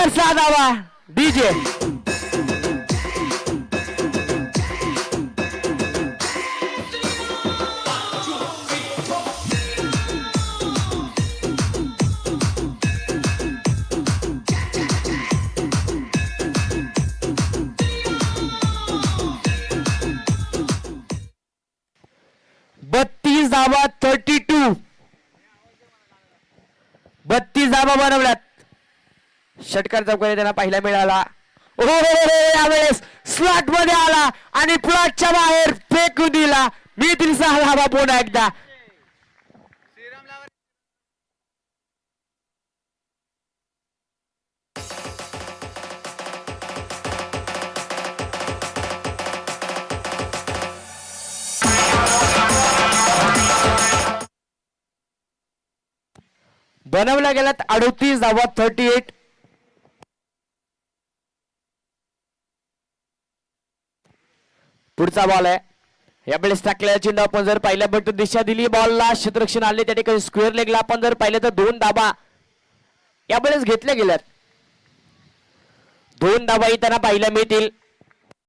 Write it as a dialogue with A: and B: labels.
A: षटकार 6 धावा डीजे. धावा 32. 32 धावा बनवल्यात. षटकार चौकारी त्यांना पहिला मिळाला. यावेळेस स्लॉट मध्ये आला आणि प्लॉटच्या बाहेर फेकून दिला. मिळतील 6 धावा पुन्हा एकदा. बनवल्या गेल्यात 38 धावा 38. पुढचा बॉल आहे. यावेळेस टाकलेला चिन्ह आपण जर पाहिलं बघतो दिशा दिली बॉलला क्षेत्ररक्षण आले त्या ठिकाणी स्क्वेअर लेगला आपण जर पाहिलं तर 2 धावा यावेळेस घेतल्या गेल्यात. 2 धावाही त्यांना पाहायला मिळतील.